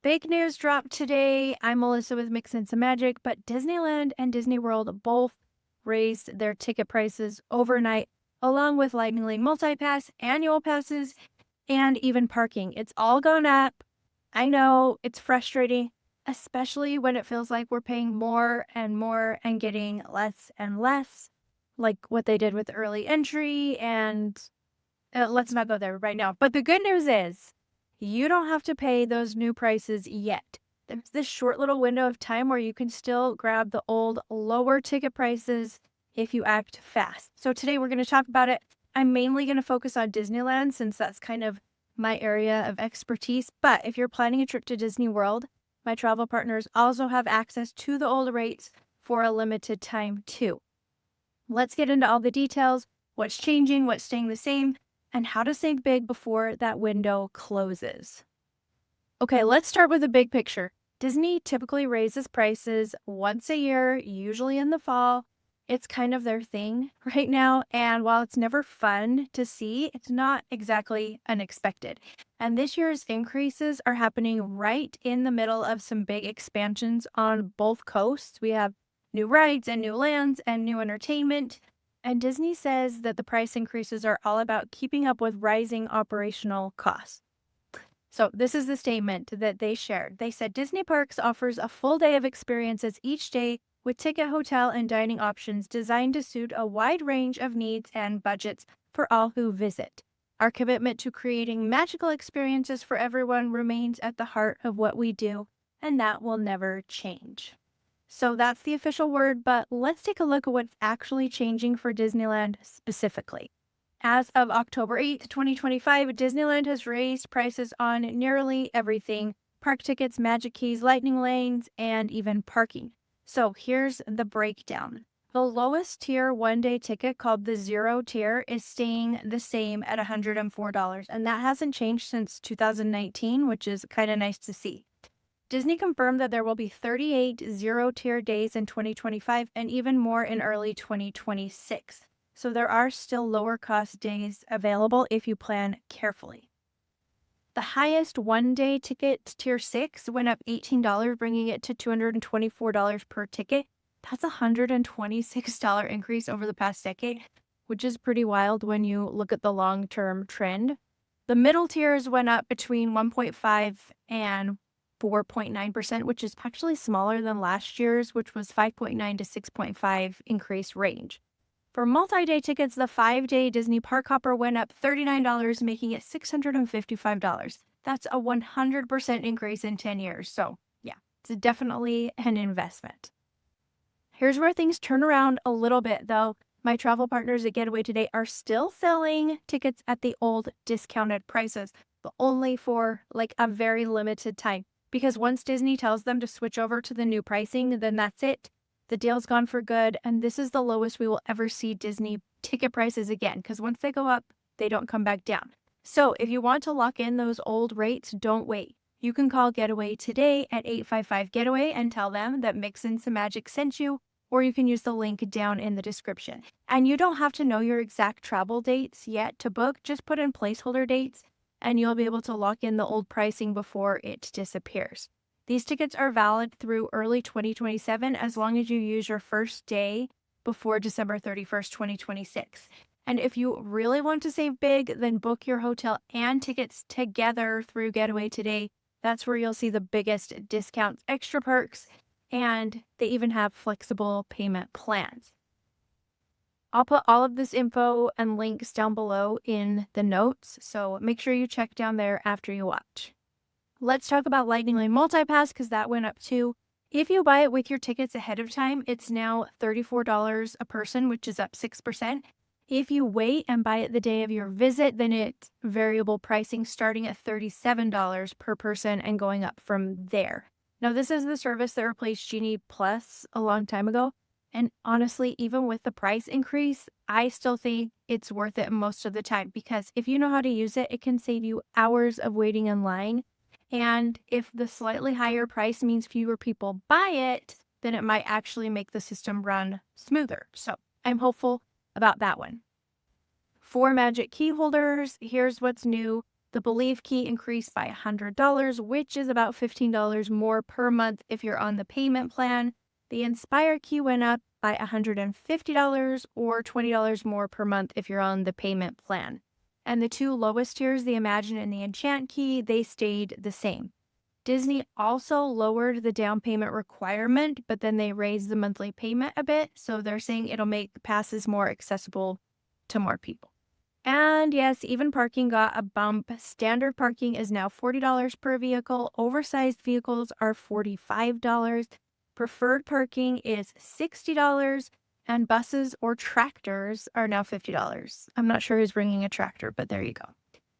Fake news dropped today. I'm Melissa with Mix and Some Magic, but Disneyland and Disney World both raised their ticket prices overnight, along with Lightning Lane Multi-Pass, annual passes, and even parking. It's all gone up. I know it's frustrating, especially when it feels like we're paying more and more and getting less and less, like what they did with early entry. And let's not go there right now. But the good news is you don't have to pay those new prices yet. There's this short little window of time where you can still grab the old lower ticket prices if you act fast. So today we're going to talk about it. I'm mainly going to focus on Disneyland since that's kind of my area of expertise. But if you're planning a trip to Disney World, my travel partners also have access to the old rates for a limited time too. Let's get into all the details, what's changing, what's staying the same, and how to save big before that window closes. Okay, let's start with the big picture. Disney typically raises prices once a year, usually in the fall. It's kind of their thing right now, and while it's never fun to see, it's not exactly unexpected. And this year's increases are happening right in the middle of some big expansions on both coasts. We have new rides and new lands and new entertainment. And Disney says that the price increases are all about keeping up with rising operational costs. So this is the statement that they shared. They said Disney Parks offers a full day of experiences each day with ticket, hotel, and dining options designed to suit a wide range of needs and budgets for all who visit. Our commitment to creating magical experiences for everyone remains at the heart of what we do, and that will never change. So that's the official word, but let's take a look at what's actually changing for Disneyland specifically. As of October 8th, 2025, Disneyland has raised prices on nearly everything: park tickets, Magic Keys, Lightning Lanes, and even parking. So here's the breakdown. The lowest tier one-day ticket, called the Zero tier, is staying the same at $104, and that hasn't changed since 2019, which is kind of nice to see. Disney confirmed that there will be 38 zero-tier days in 2025 and even more in early 2026. So there are still lower-cost days available if you plan carefully. The highest one-day ticket, Tier 6, went up $18, bringing it to $224 per ticket. That's a $126 increase over the past decade, which is pretty wild when you look at the long-term trend. The middle tiers went up between 1.5 and 4.9%, which is actually smaller than last year's, which was 5.9 to 6.5 increase range. For multi-day tickets, the 5-day Disney Park Hopper went up $39, making it $655. That's a 100% increase in 10 years. So yeah, it's definitely an investment. Here's where things turn around a little bit though. My travel partners at Getaway Today are still selling tickets at the old discounted prices, but only for like a very limited time. Because once Disney tells them to switch over to the new pricing, then that's it. The deal's gone for good, and this is the lowest we will ever see Disney ticket prices again, because once they go up, they don't come back down. So if you want to lock in those old rates, don't wait. You can call Getaway today at 855-GETAWAY and tell them that Mix and Some Magic sent you, or you can use the link down in the description. And you don't have to know your exact travel dates yet to book. Just put in placeholder dates, and you'll be able to lock in the old pricing before it disappears. These tickets are valid through early 2027 as long as you use your first day before December 31st, 2026. And if you really want to save big, then book your hotel and tickets together through Getaway Today. That's where you'll see the biggest discounts, extra perks, and they even have flexible payment plans. I'll put all of this info and links down below in the notes, so make sure you check down there after you watch. Let's talk about Lightning Lane Multi-Pass because that went up too. If you buy it with your tickets ahead of time, it's now $34 a person, which is up 6%. If you wait and buy it the day of your visit, then it's variable pricing starting at $37 per person and going up from there. Now, this is the service that replaced Genie Plus a long time ago. And honestly, even with the price increase, I still think it's worth it most of the time because if you know how to use it, it can save you hours of waiting in line. And if the slightly higher price means fewer people buy it, then it might actually make the system run smoother. So I'm hopeful about that one. For Magic Key holders, here's what's new. The Believe key increased by $100, which is about $15 more per month if you're on the payment plan. The Inspire key went up by $150 or $20 more per month if you're on the payment plan. And the two lowest tiers, the Imagine and the Enchant key, they stayed the same. Disney also lowered the down payment requirement, but then they raised the monthly payment a bit. So they're saying it'll make the passes more accessible to more people. And yes, even parking got a bump. Standard parking is now $40 per vehicle. Oversized vehicles are $45. Preferred parking is $60. And buses or tractors are now $50. I'm not sure who's bringing a tractor, but there you go.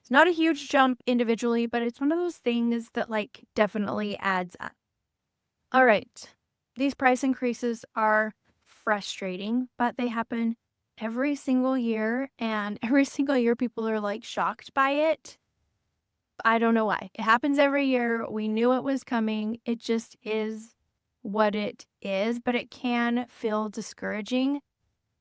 It's not a huge jump individually, but it's one of those things that definitely adds up. All right. These price increases are frustrating, but they happen every single year, and every single year people are shocked by it. I don't know why. It happens every year. We knew it was coming. It just is what it is, but it can feel discouraging.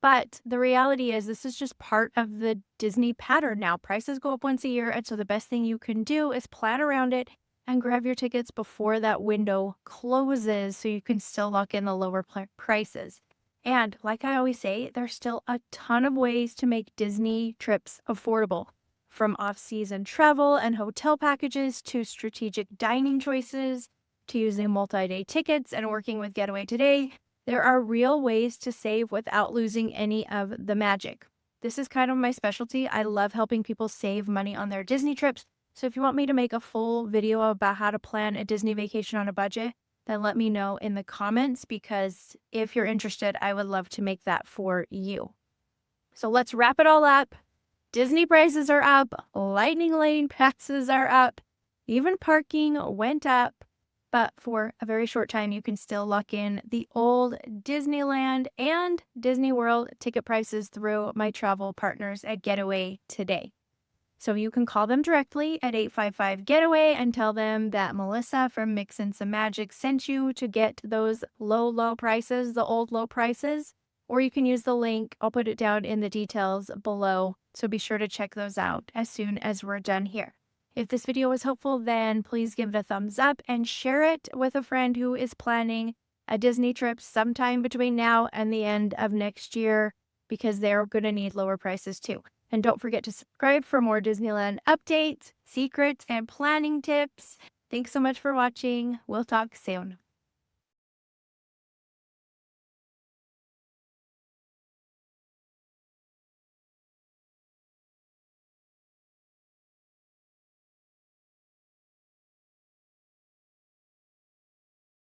But the reality is this is just part of the Disney pattern now. Prices go up once a year, and so the best thing you can do is plan around it and grab your tickets before that window closes so you can still lock in the lower prices. And like I always say, there's still a ton of ways to make Disney trips affordable, from off-season travel and hotel packages to strategic dining choices to using multi-day tickets and working with Getaway Today. There are real ways to save without losing any of the magic. This is kind of my specialty. I love helping people save money on their Disney trips. So if you want me to make a full video about how to plan a Disney vacation on a budget, then let me know in the comments, because if you're interested, I would love to make that for you. So let's wrap it all up. Disney prices are up. Lightning Lane passes are up. Even parking went up. But for a very short time, you can still lock in the old Disneyland and Disney World ticket prices through my travel partners at Getaway Today. So you can call them directly at 855-GETAWAY and tell them that Melissa from Mix and Some Magic sent you to get those low prices, the old low prices. Or you can use the link. I'll put it down in the details below. So be sure to check those out as soon as we're done here. If this video was helpful, then please give it a thumbs up and share it with a friend who is planning a Disney trip sometime between now and the end of next year, because they're going to need lower prices too. And don't forget to subscribe for more Disneyland updates, secrets, and planning tips. Thanks so much for watching. We'll talk soon.